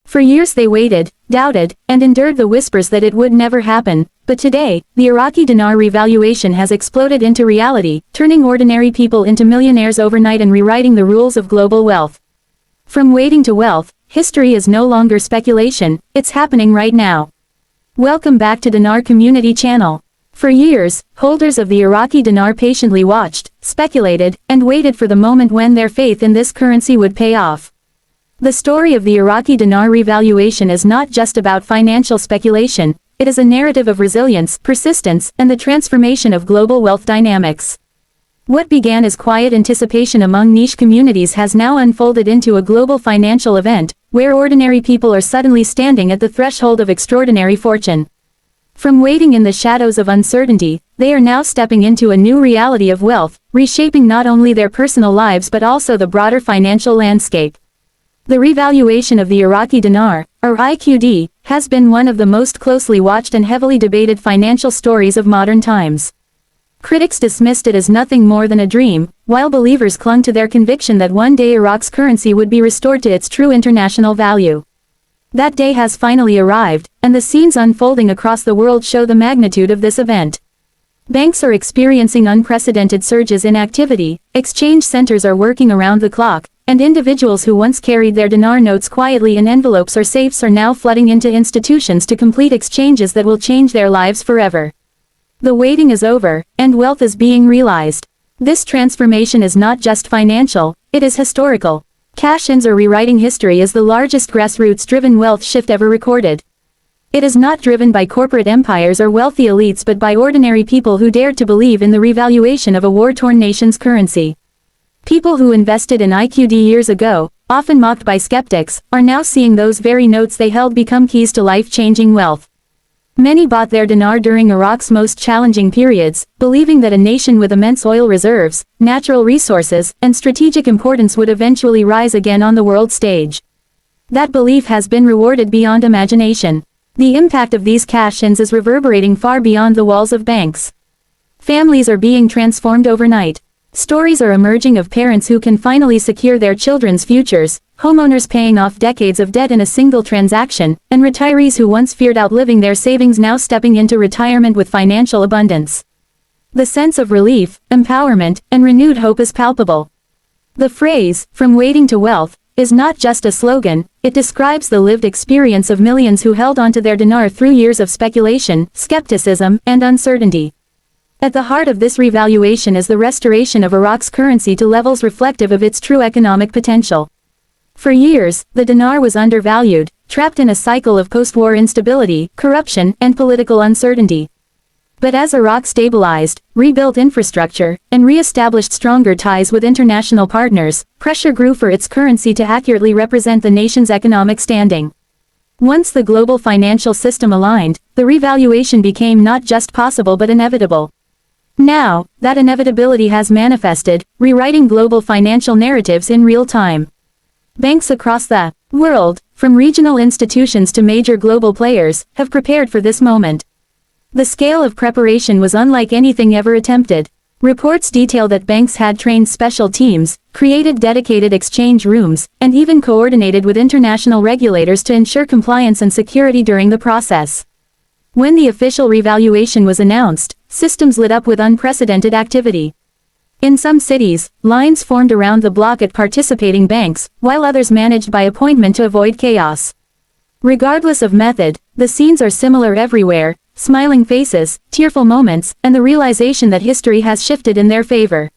For years they waited, doubted, and endured the whispers that it would never happen, but today, the Iraqi dinar revaluation has exploded into reality, turning ordinary people into millionaires overnight and rewriting the rules of global wealth. From waiting to wealth, history is no longer speculation, it's happening right now. Welcome back to Dinar Community Channel. For years, holders of the Iraqi dinar patiently watched, speculated, and waited for the moment when their faith in this currency would pay off. The story of the Iraqi dinar revaluation is not just about financial speculation, it is a narrative of resilience, persistence, and the transformation of global wealth dynamics. What began as quiet anticipation among niche communities has now unfolded into a global financial event, where ordinary people are suddenly standing at the threshold of extraordinary fortune. From waiting in the shadows of uncertainty, they are now stepping into a new reality of wealth, reshaping not only their personal lives but also the broader financial landscape. The revaluation of the Iraqi dinar, or IQD, has been one of the most closely watched and heavily debated financial stories of modern times. Critics dismissed it as nothing more than a dream, while believers clung to their conviction that one day Iraq's currency would be restored to its true international value. That day has finally arrived, and the scenes unfolding across the world show the magnitude of this event. Banks are experiencing unprecedented surges in activity, exchange centers are working around the clock, and individuals who once carried their dinar notes quietly in envelopes or safes are now flooding into institutions to complete exchanges that will change their lives forever. The waiting is over, and wealth is being realized. This transformation is not just financial, it is historical. Cash-ins are rewriting history as the largest grassroots-driven wealth shift ever recorded. It is not driven by corporate empires or wealthy elites but by ordinary people who dared to believe in the revaluation of a war-torn nation's currency. People who invested in IQD years ago, often mocked by skeptics, are now seeing those very notes they held become keys to life-changing wealth. Many bought their dinar during Iraq's most challenging periods, believing that a nation with immense oil reserves, natural resources, and strategic importance would eventually rise again on the world stage. That belief has been rewarded beyond imagination. The impact of these cash-ins is reverberating far beyond the walls of banks. Families are being transformed overnight. Stories are emerging of parents who can finally secure their children's futures, homeowners paying off decades of debt in a single transaction, and retirees who once feared outliving their savings now stepping into retirement with financial abundance. The sense of relief, empowerment, and renewed hope is palpable. The phrase, "from waiting to wealth," is not just a slogan, it describes the lived experience of millions who held onto their dinar through years of speculation, skepticism, and uncertainty. At the heart of this revaluation is the restoration of Iraq's currency to levels reflective of its true economic potential. For years, the dinar was undervalued, trapped in a cycle of post-war instability, corruption, and political uncertainty. But as Iraq stabilized, rebuilt infrastructure, and re-established stronger ties with international partners, pressure grew for its currency to accurately represent the nation's economic standing. Once the global financial system aligned, the revaluation became not just possible but inevitable. Now, that inevitability has manifested, rewriting global financial narratives in real time. Banks across the world, from regional institutions to major global players, have prepared for this moment. The scale of preparation was unlike anything ever attempted. Reports detail that banks had trained special teams, created dedicated exchange rooms, and even coordinated with international regulators to ensure compliance and security during the process. When the official revaluation was announced, systems lit up with unprecedented activity. In some cities, lines formed around the block at participating banks, while others managed by appointment to avoid chaos. Regardless of method, the scenes are similar everywhere: smiling faces, tearful moments, and the realization that history has shifted in their favor.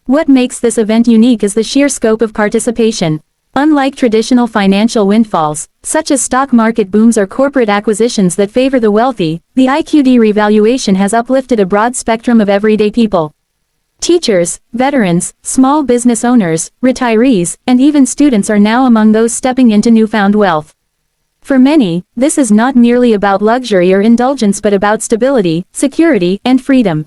What makes this event unique is the sheer scope of participation. Unlike traditional financial windfalls, such as stock market booms or corporate acquisitions that favor the wealthy, the IQD revaluation has uplifted a broad spectrum of everyday people. Teachers, veterans, small business owners, retirees, and even students are now among those stepping into newfound wealth. For many, this is not merely about luxury or indulgence but about stability, security, and freedom.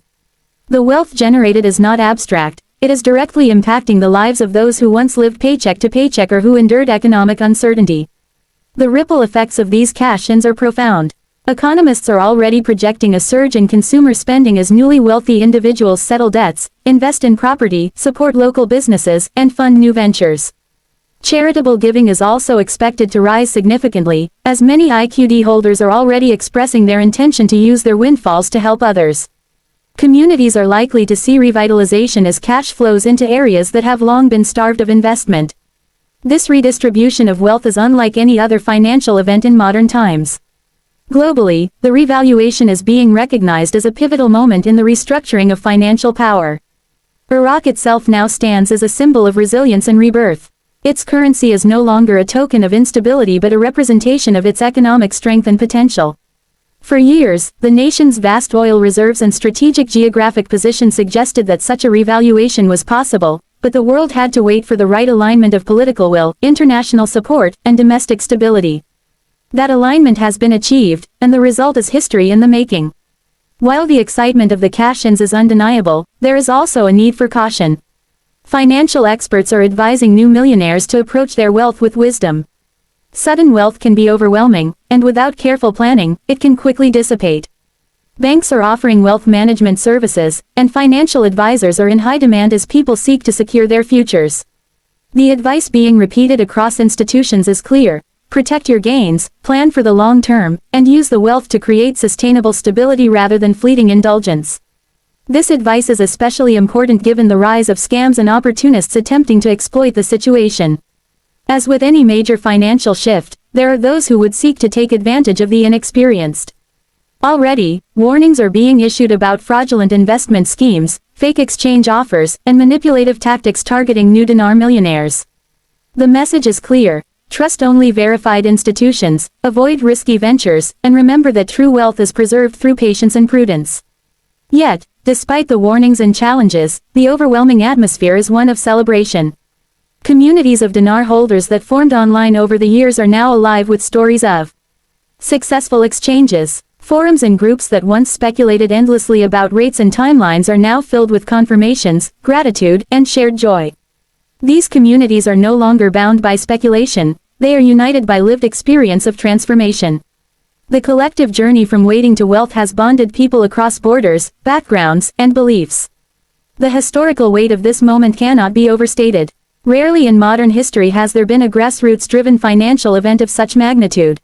The wealth generated is not abstract. It is directly impacting the lives of those who once lived paycheck to paycheck or who endured economic uncertainty. The ripple effects of these cash-ins are profound. Economists are already projecting a surge in consumer spending as newly wealthy individuals settle debts, invest in property, support local businesses, and fund new ventures. Charitable giving is also expected to rise significantly, as many IQD holders are already expressing their intention to use their windfalls to help others. Communities are likely to see revitalization as cash flows into areas that have long been starved of investment. This redistribution of wealth is unlike any other financial event in modern times. Globally, the revaluation is being recognized as a pivotal moment in the restructuring of financial power. Iraq itself now stands as a symbol of resilience and rebirth. Its currency is no longer a token of instability but a representation of its economic strength and potential. For years, the nation's vast oil reserves and strategic geographic position suggested that such a revaluation was possible, but the world had to wait for the right alignment of political will, international support, and domestic stability. That alignment has been achieved, and the result is history in the making. While the excitement of the cash-ins is undeniable, there is also a need for caution. Financial experts are advising new millionaires to approach their wealth with wisdom. Sudden wealth can be overwhelming, and without careful planning, it can quickly dissipate. Banks are offering wealth management services, and financial advisors are in high demand as people seek to secure their futures. The advice being repeated across institutions is clear: protect your gains, plan for the long term, and use the wealth to create sustainable stability rather than fleeting indulgence. This advice is especially important given the rise of scams and opportunists attempting to exploit the situation. As with any major financial shift, there are those who would seek to take advantage of the inexperienced. Already, warnings are being issued about fraudulent investment schemes, fake exchange offers, and manipulative tactics targeting new dinar millionaires. The message is clear: trust only verified institutions, avoid risky ventures, and remember that true wealth is preserved through patience and prudence. Yet, despite the warnings and challenges, the overwhelming atmosphere is one of celebration. Communities of dinar holders that formed online over the years are now alive with stories of successful exchanges. Forums and groups that once speculated endlessly about rates and timelines are now filled with confirmations, gratitude, and shared joy. These communities are no longer bound by speculation, they are united by lived experience of transformation. The collective journey from waiting to wealth has bonded people across borders, backgrounds, and beliefs. The historical weight of this moment cannot be overstated. Rarely in modern history has there been a grassroots-driven financial event of such magnitude.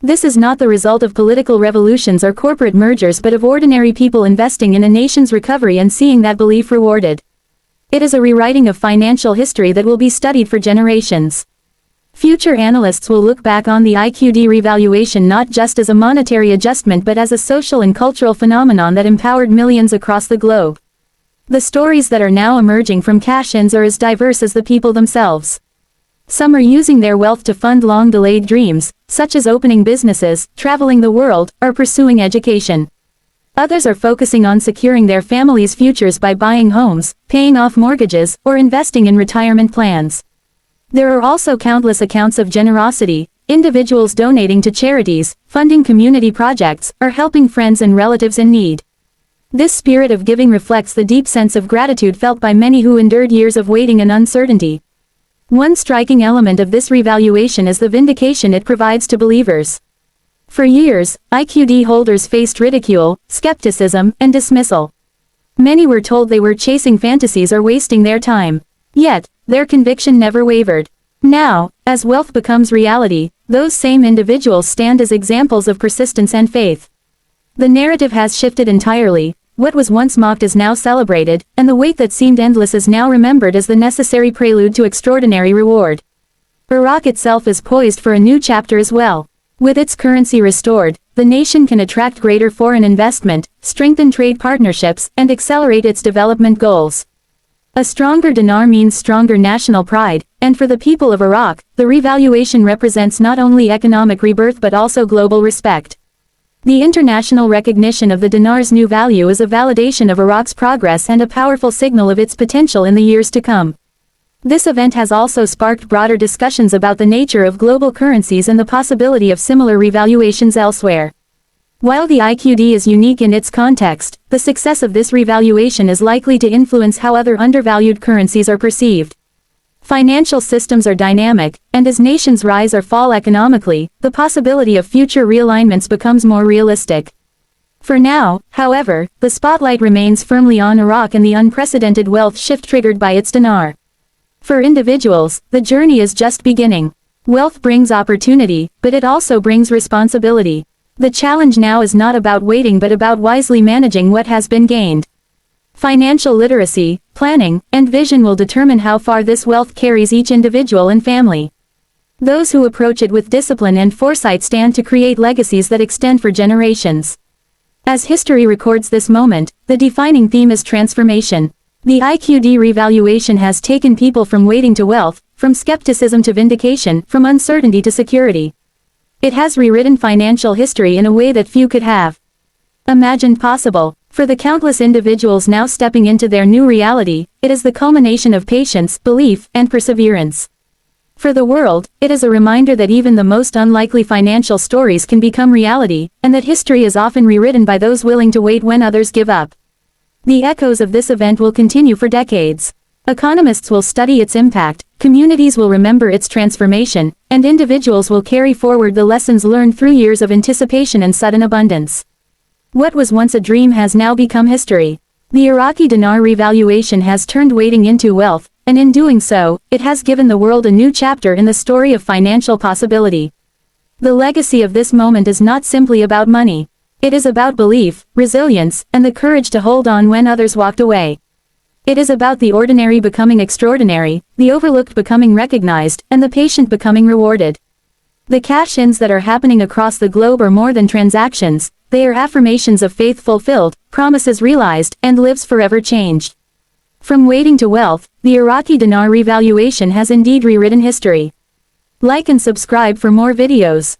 This is not the result of political revolutions or corporate mergers but of ordinary people investing in a nation's recovery and seeing that belief rewarded. It is a rewriting of financial history that will be studied for generations. Future analysts will look back on the IQD revaluation not just as a monetary adjustment but as a social and cultural phenomenon that empowered millions across the globe. The stories that are now emerging from cash-ins are as diverse as the people themselves. Some are using their wealth to fund long-delayed dreams, such as opening businesses, traveling the world, or pursuing education. Others are focusing on securing their families' futures by buying homes, paying off mortgages, or investing in retirement plans. There are also countless accounts of generosity, individuals donating to charities, funding community projects, or helping friends and relatives in need. This spirit of giving reflects the deep sense of gratitude felt by many who endured years of waiting and uncertainty. One striking element of this revaluation is the vindication it provides to believers. For years, IQD holders faced ridicule, skepticism, and dismissal. Many were told they were chasing fantasies or wasting their time. Yet, their conviction never wavered. Now, as wealth becomes reality, those same individuals stand as examples of persistence and faith. The narrative has shifted entirely. What was once mocked is now celebrated, and the wait that seemed endless is now remembered as the necessary prelude to extraordinary reward. Iraq itself is poised for a new chapter as well. With its currency restored, the nation can attract greater foreign investment, strengthen trade partnerships, and accelerate its development goals. A stronger dinar means stronger national pride, and for the people of Iraq, the revaluation represents not only economic rebirth but also global respect. The international recognition of the dinar's new value is a validation of Iraq's progress and a powerful signal of its potential in the years to come. This event has also sparked broader discussions about the nature of global currencies and the possibility of similar revaluations elsewhere. While the IQD is unique in its context, the success of this revaluation is likely to influence how other undervalued currencies are perceived. Financial systems are dynamic, and as nations rise or fall economically, the possibility of future realignments becomes more realistic. For now, however, the spotlight remains firmly on Iraq and the unprecedented wealth shift triggered by its dinar. For individuals, the journey is just beginning. Wealth brings opportunity, but it also brings responsibility. The challenge now is not about waiting but about wisely managing what has been gained. Financial literacy, planning, and vision will determine how far this wealth carries each individual and family. Those who approach it with discipline and foresight stand to create legacies that extend for generations. As history records this moment, the defining theme is transformation. The IQD revaluation has taken people from waiting to wealth, from skepticism to vindication, from uncertainty to security. It has rewritten financial history in a way that few could have imagined possible. For the countless individuals now stepping into their new reality, it is the culmination of patience, belief, and perseverance. For the world, it is a reminder that even the most unlikely financial stories can become reality, and that history is often rewritten by those willing to wait when others give up. The echoes of this event will continue for decades. Economists will study its impact, communities will remember its transformation, and individuals will carry forward the lessons learned through years of anticipation and sudden abundance. What was once a dream has now become history. The Iraqi dinar revaluation has turned waiting into wealth, and in doing so, it has given the world a new chapter in the story of financial possibility. The legacy of this moment is not simply about money. It is about belief, resilience, and the courage to hold on when others walked away. It is about the ordinary becoming extraordinary, the overlooked becoming recognized, and the patient becoming rewarded. The cash-ins that are happening across the globe are more than transactions, they are affirmations of faith fulfilled, promises realized, and lives forever changed. From waiting to wealth, the Iraqi dinar revaluation has indeed rewritten history. Like and subscribe for more videos.